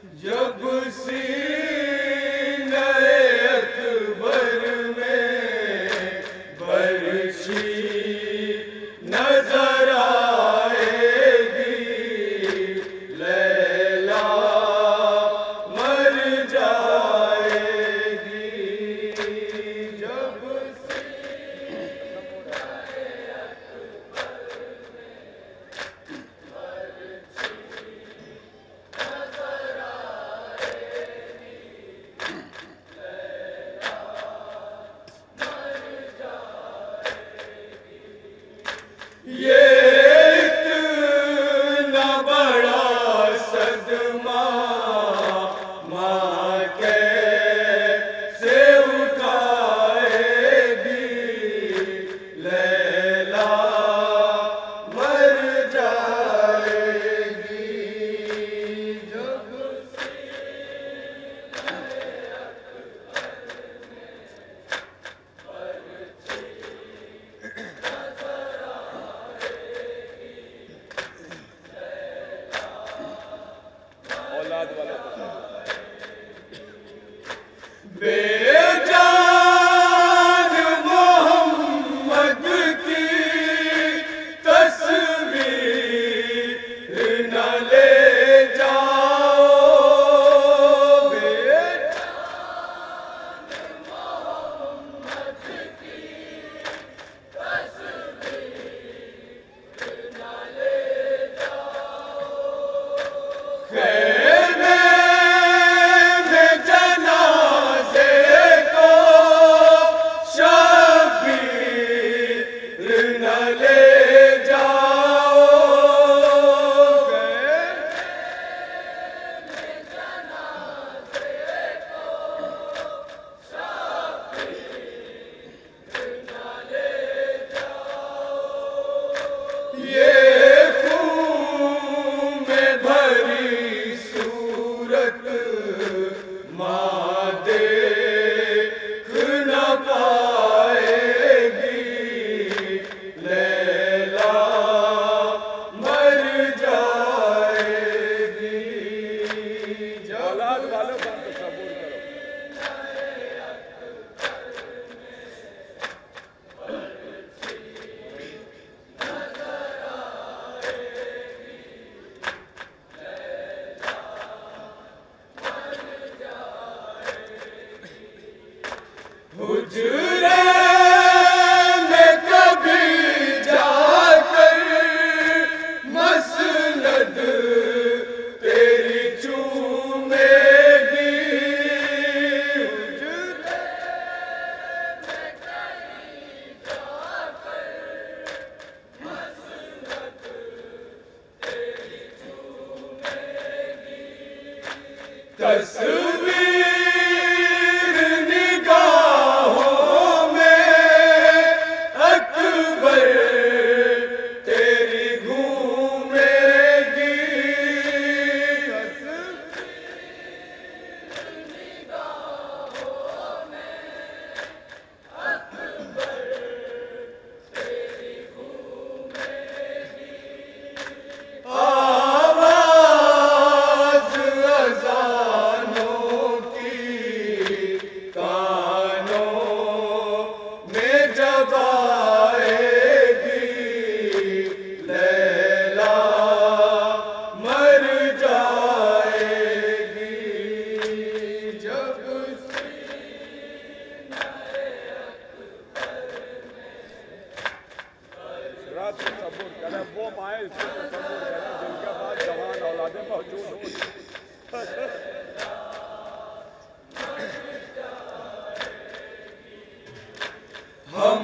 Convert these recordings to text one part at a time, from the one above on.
जब सीने अकबर में बरछी नजर आएगी, लैला मर जाएगी। जब ये इतना बड़ा सदमा माँ कैसे उठाएगी, लैला मर जाएगी। जब औलाद वाला बेजान मोहम्मद की तस्वीर न ले जाओ, बेजान मोहम्मद की तस्वीर न ले जाओ। खेमे में जनाजे को शबीर न ले जाओ, खेमे में जनाजे को शबीर न ले जाओ। ये खून में भरी सूरत माँ देख न पाएगी, लैला मर जाएगी। औलाद वालों का तो सबूर करो। हुजरे में कभी जाकर मसनद तेरी चूमेगी, हुजरे में कभी जाकर मसनद तेरी चूमेगी। तस्वीर निगाहों में अकबर तेरी घूमेगी, तस्वीर निगाहों में अकबर तेरी घूमेगी। आवाज़ अज़ानों की कानों में जब आएगी, लैला मर जाएगी। जब रात को सबूर करे वो माए इसको तो सबूर करे जिनके पास जवान औलादें मौजूद हो। हम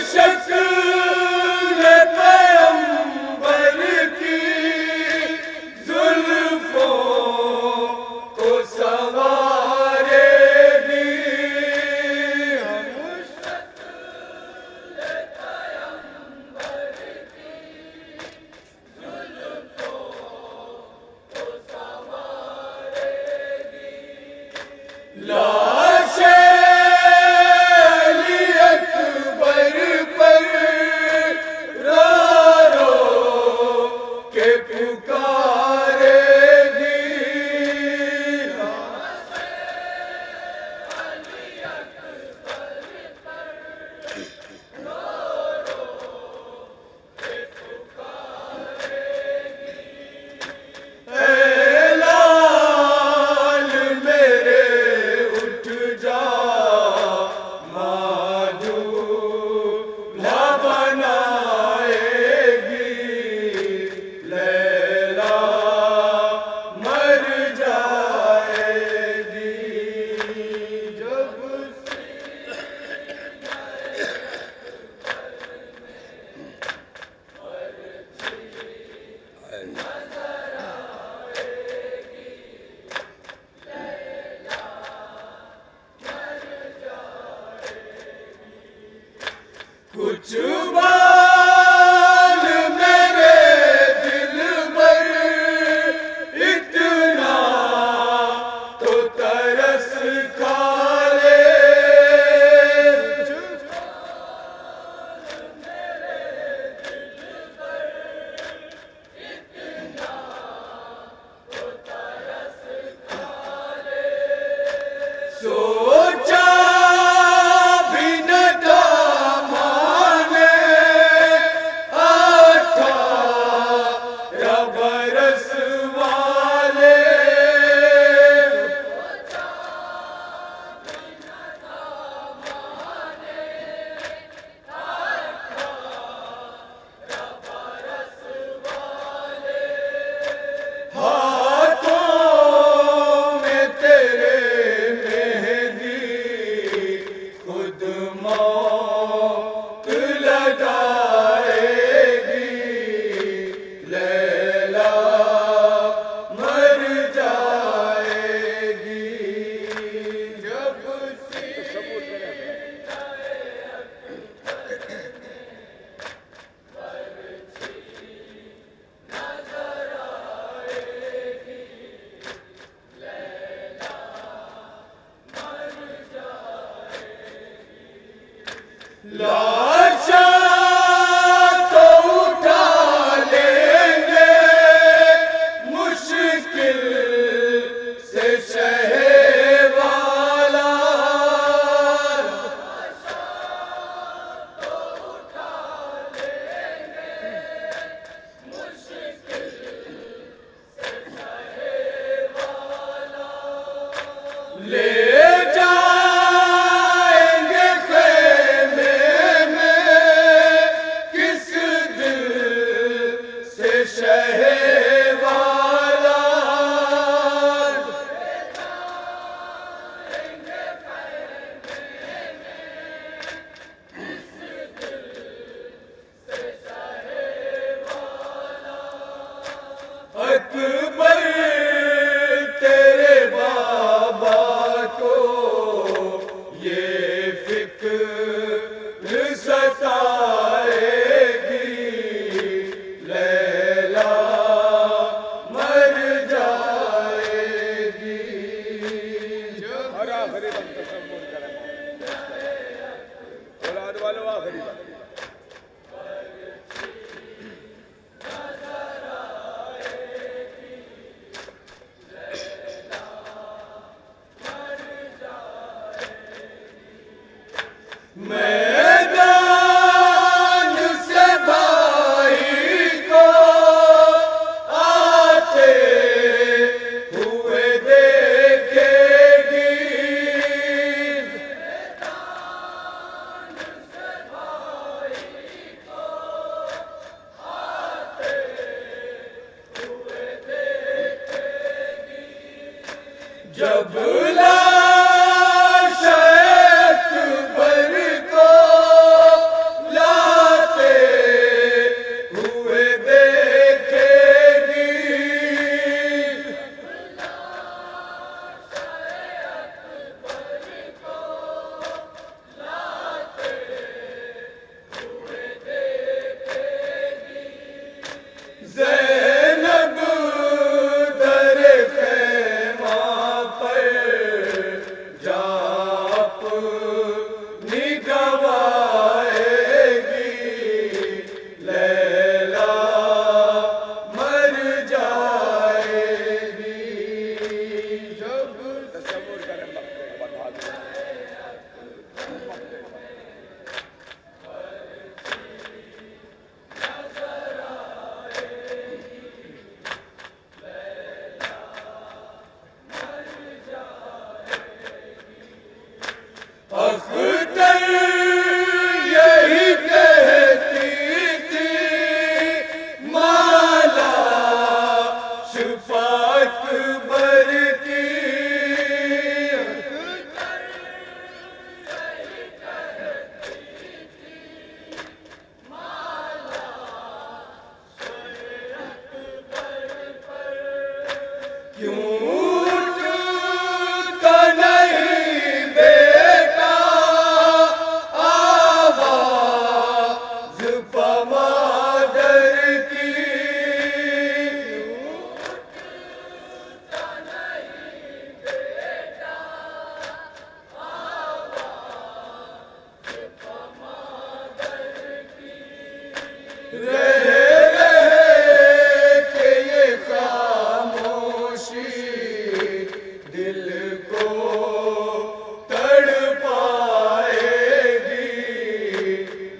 शक्ल पैगंबर की जुल्फों को संवारेगी, हम शक्ल पैगंबर की जुल्फों को संवारेगी। लाशें अली अकबर पर रो रो के पुकारेगी, लाशा तो उठा लेंगे मुश्किल से शहे वाला। लाशा तो उठा लेंगे मुश्किल से शहे वाला। ले अकबर तेरे बाबा को ये फिक्र सताएगी, लैला मर जाएगी। और आखिरी बंद तसव्वुर करें औलाद वालों, आखिरी बंद। मैदान से भाई को आते हुए देखेगी, मैदान से भाई को आते हुए देखेगी। जब ज़ैनब दर ख़ैमा पर जाप निगवाएगी, लैला मर जाएगी। जब तसव्वुर करें बता दो। अख्तर यही कहती थी, माला शुफा अकबर की। अख्तर यही कहती थी, माला शहे अकबर पर। क्यों उठता नहीं बेटा आवाज़ मादर की। क्यों उठता नहीं बेटा आवाज़ मादर की। रह के ये खामोशी दिल को तड़पाएगी,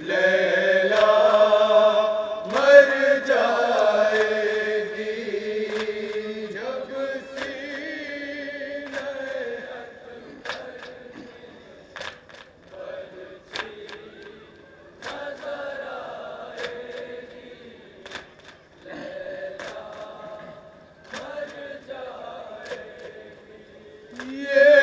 लैला मर जाएगी। जब सीने नजर आएगी, लैला मर जाएगी। ये